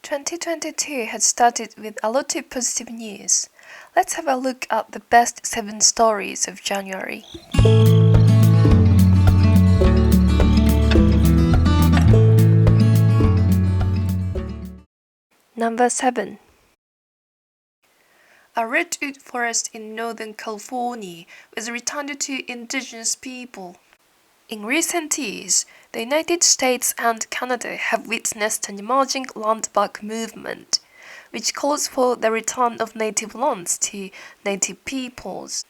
2022 has started with a lot of positive news. Let's have a look at the best 7 stories of January. Number 7. A redwood forest in Northern California was returned to indigenous people. In recent years, the United States and Canada have witnessed an emerging land back movement, which calls for the return of native lands to native peoples.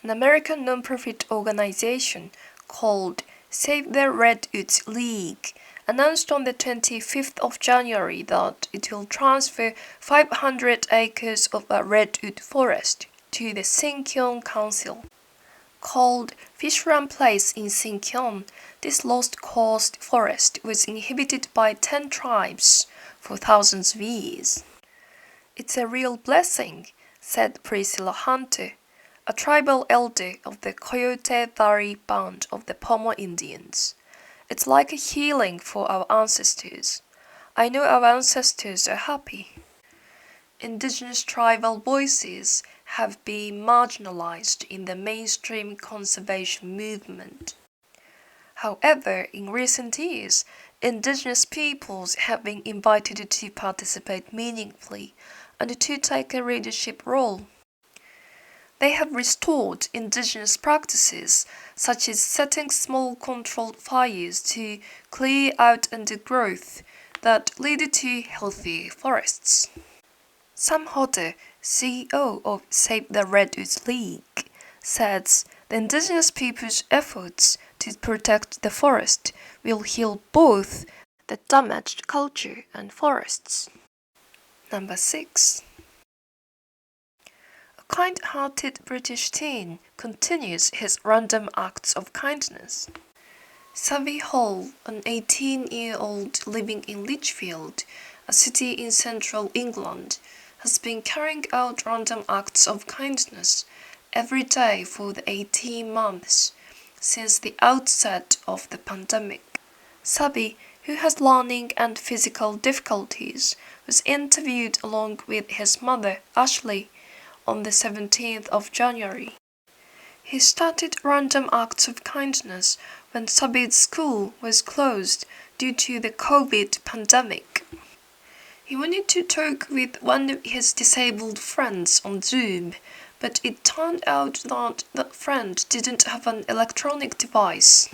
An American non-profit organization called Save the Redwoods League announced on the 25th of January that it will transfer 500 acres of a redwood forest to the Sinkyone Council. Called Fisherman Place in Sinkyone, this lost coast forest was inhabited by 10 tribes for thousands of years. "It's a real blessing," said Priscilla Hunter, a tribal elder of the Coyote Valley Band of the Pomo Indians. "It's like a healing for our ancestors. I know our ancestors are happy." Indigenous tribal voices have been marginalized in the mainstream conservation movement. However, in recent years, indigenous peoples have been invited to participate meaningfully and to take a leadership role. They have restored indigenous practices such as setting small controlled fires to clear out undergrowth that lead to healthy forests. Sam Hodder, CEO of Save the Redwoods League, says the indigenous people's efforts to protect the forest will heal both the damaged culture and forests. Number 6. A kind-hearted British teen continues his random acts of kindness. Savvy Hall, an 18-year-old living in Lichfield, a city in central England, has been carrying out random acts of kindness every day for the 18 months since the outset of the pandemic. Sabi, who has learning and physical difficulties, was interviewed along with his mother, Ashley, on the 17th of January. He started random acts of kindness when Sabi's school was closed due to the COVID pandemic. He wanted to talk with one of his disabled friends on Zoom, but it turned out that that friend didn't have an electronic device.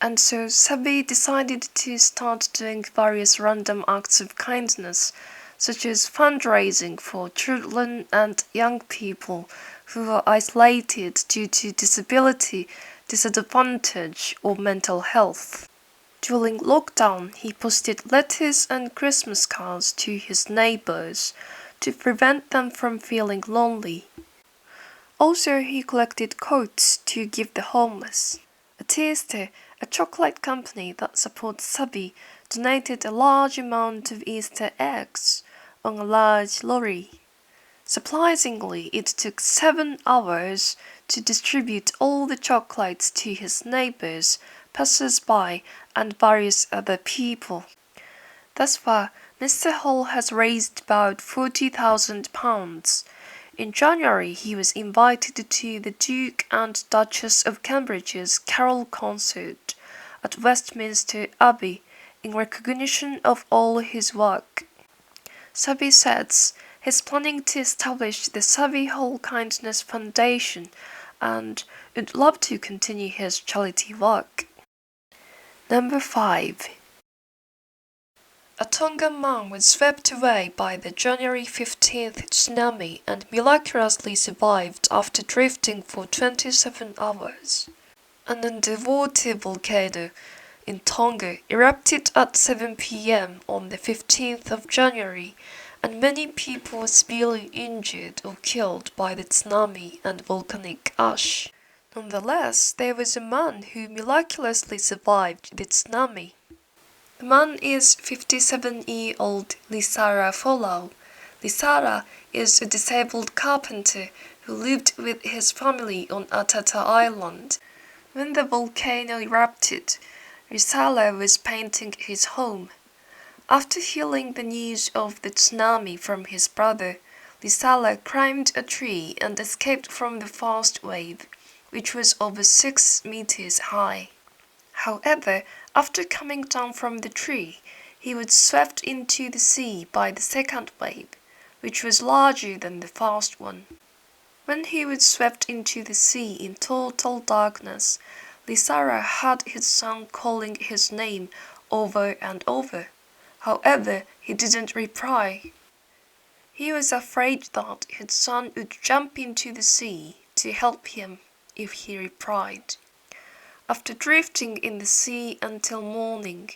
And so Sabi decided to start doing various random acts of kindness, such as fundraising for children and young people who are isolated due to disability, disadvantage, or mental health. During lockdown, he posted letters and Christmas cards to his neighbors to prevent them from feeling lonely. Also, he collected coats to give the homeless. At Easter, a chocolate company that supports Sabi donated a large amount of Easter eggs on a large lorry. Surprisingly, it took 7 hours to distribute all the chocolates to his neighbors, passers-by, and various other people. Thus far, Mr. Hall has raised about £40,000. In January, he was invited to the Duke and Duchess of Cambridge's carol concert at Westminster Abbey in recognition of all his work. Sabi says he's planning to establish the Sabi Hall Kindness Foundation and would love to continue his charity work. Number 5. A Tongan man was swept away by the January 15th tsunami and miraculously survived after drifting for 27 hours. An underwater volcano in Tonga erupted at 7 p.m. on the 15th of January, and many people were severely injured or killed by the tsunami and volcanic ash. Nonetheless, there was a man who miraculously survived the tsunami. The man is 57-year-old Lisara Folau. Lisara is a disabled carpenter who lived with his family on Atata Island. When the volcano erupted, Lisara was painting his home. After hearing the news of the tsunami from his brother, Lisala climbed a tree and escaped from the fast wave, which was over 6 meters high. However, after coming down from the tree, he was swept into the sea by the second wave, which was larger than the first one. When he was swept into the sea in total darkness, Lisara heard his son calling his name over and over. However, he didn't reply. He was afraid that his son would jump into the sea to help him if he replied. After drifting in the sea until morning,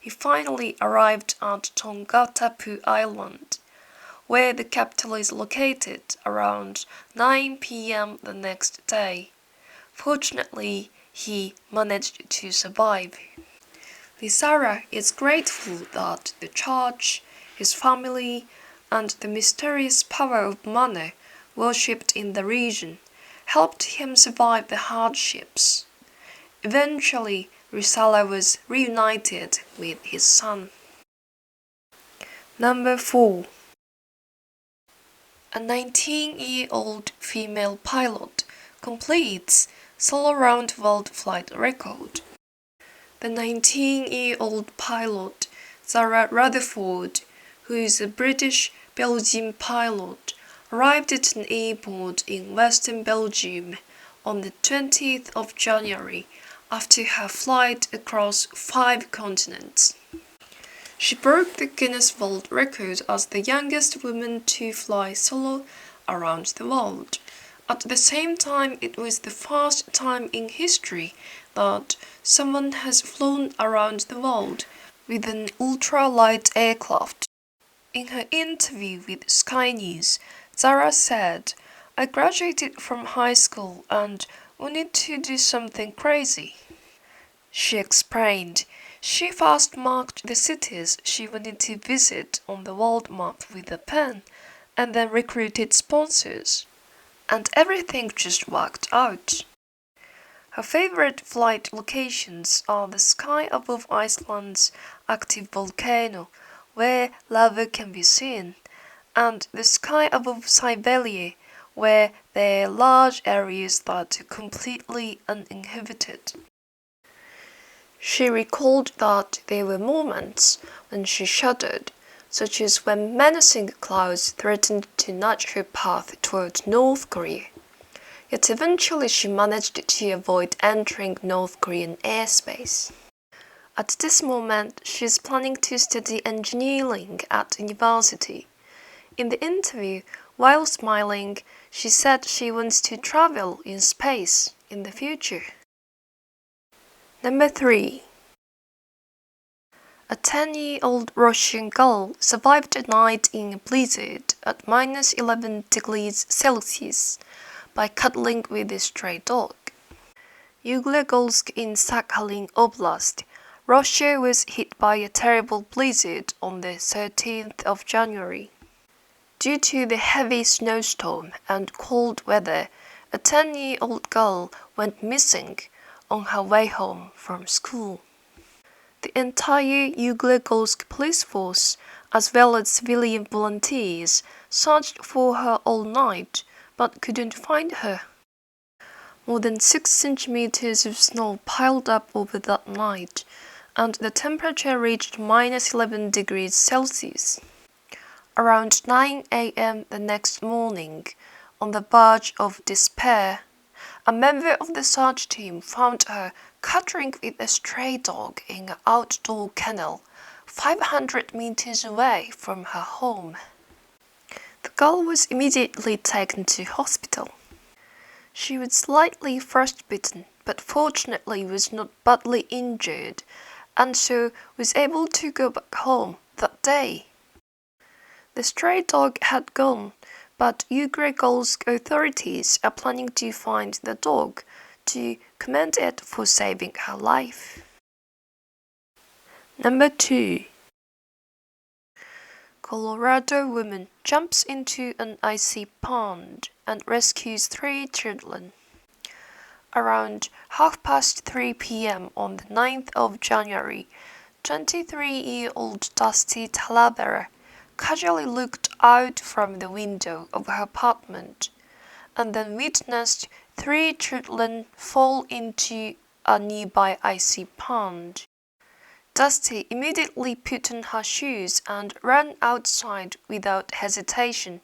he finally arrived at Tongatapu Island, where the capital is located, around 9 p.m. the next day. Fortunately, he managed to survive. Lisara is grateful that the church, his family, and the mysterious power of mana worshipped in the region helped him survive the hardships. Eventually, Risala was reunited with his son. Number 4. A 19-year-old female pilot completes solo round-world flight record. The 19-year-old pilot, Sarah Rutherford, who is a British-Belgian pilot, arrived at an airport in western Belgium on the 20th of January after her flight across 5 continents. She broke the Guinness World Record as the youngest woman to fly solo around the world. At the same time, it was the first time in history that someone has flown around the world with an ultralight aircraft. In her interview with Sky News, Zara said, "I graduated from high school and wanted to do something crazy." She explained, she first marked the cities she wanted to visit on the world map with a pen and then recruited sponsors. And everything just worked out. Her favorite flight locations are the sky above Iceland's active volcano, where lava can be seen, and the sky above Siberia, where there are large areas that are completely uninhabited. She recalled that there were moments when she shuddered, such as when menacing clouds threatened to nudge her path towards North Korea. Yet eventually she managed to avoid entering North Korean airspace. At this moment, she is planning to study engineering at university. In the interview, while smiling, she said she wants to travel in space in the future. Number 3. A 10-year-old Russian girl survived a night in a blizzard at -11 degrees Celsius by cuddling with a stray dog. Yuglegorsk in Sakhalin Oblast, Russia was hit by a terrible blizzard on the 13th of January. Due to the heavy snowstorm and cold weather, a 10-year-old girl went missing on her way home from school. The entire Yuglegorsk police force, as well as civilian volunteers, searched for her all night, but couldn't find her. More than 6 centimeters of snow piled up over that night, and the temperature reached -11 degrees Celsius. Around 9 a.m. the next morning, on the verge of despair, a member of the search team found her cuddling with a stray dog in an outdoor kennel 500 meters away from her home. The girl was immediately taken to hospital. She was slightly frostbitten, but fortunately was not badly injured, and so was able to go back home that day. The stray dog had gone, but Yuglegorsk authorities are planning to find the dog to commend it for saving her life. Number 2. Colorado woman jumps into an icy pond and rescues 3 children. Around 3:30 p.m. on the 9th of January, 23-year-old Dusty Talavera casually looked out from the window of her apartment and then witnessed 3 children fall into a nearby icy pond. Dusty immediately put on her shoes and ran outside without hesitation,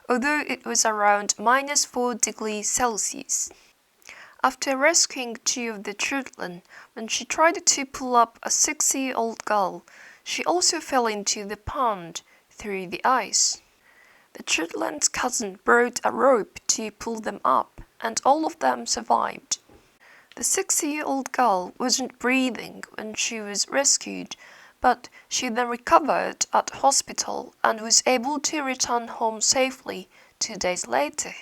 although it was around -4 degrees Celsius. After rescuing 2 of the children, when she tried to pull up a 6-year-old girl, she also fell into the pond through the ice. The children's cousin brought a rope to pull them up, and all of them survived. The 6-year-old girl wasn't breathing when she was rescued, but she then recovered at hospital and was able to return home safely 2 days later.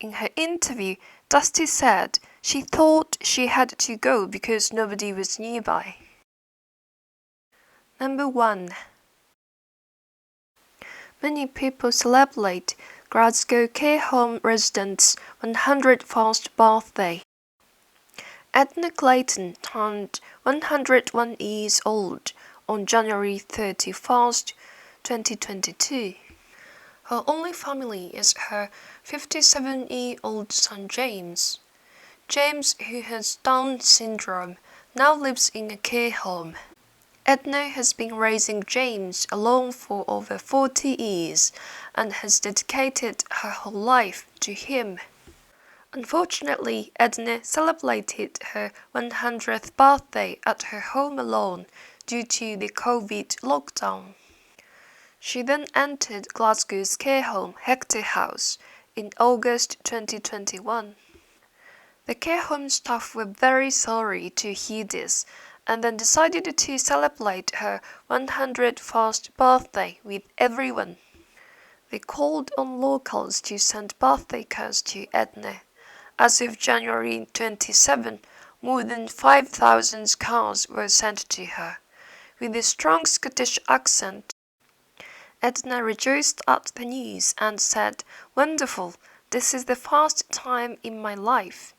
In her interview, Dusty said she thought she had to go because nobody was nearby. Number 1. Many people celebrate Glasgow care home residents' 101st birthday. Edna Clayton turned 101 years old on January 31st, 2022. Her only family is her 57-year-old son James. James, who has Down syndrome, now lives in a care home. Edna has been raising James alone for over 40 years and has dedicated her whole life to him. Unfortunately, Edna celebrated her 100th birthday at her home alone due to the COVID lockdown. She then entered Glasgow's care home Hector House in August 2021. The care home staff were very sorry to hear this and then decided to celebrate her 101st birthday with everyone. They called on locals to send birthday cards to Edna. As of January 27, more than 5,000 cards were sent to her. With a strong Scottish accent, Edna rejoiced at the news and said, "Wonderful, this is the first time in my life."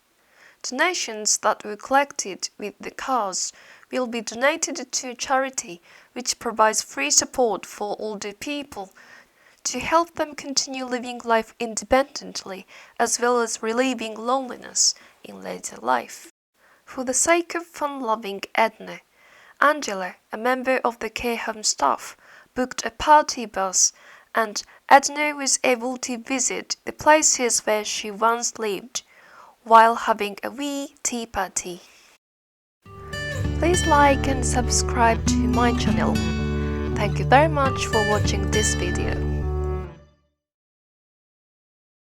Donations that were collected with the cards will be donated to a charity which provides free support for older people to help them continue living life independently as well as relieving loneliness in later life. For the sake of fun-loving Edna, Angela, a member of the care home staff, booked a party bus, and Edna was able to visit the places where she once lived while having a wee tea party. Please like and subscribe to my channel. Thank you very much for watching this video.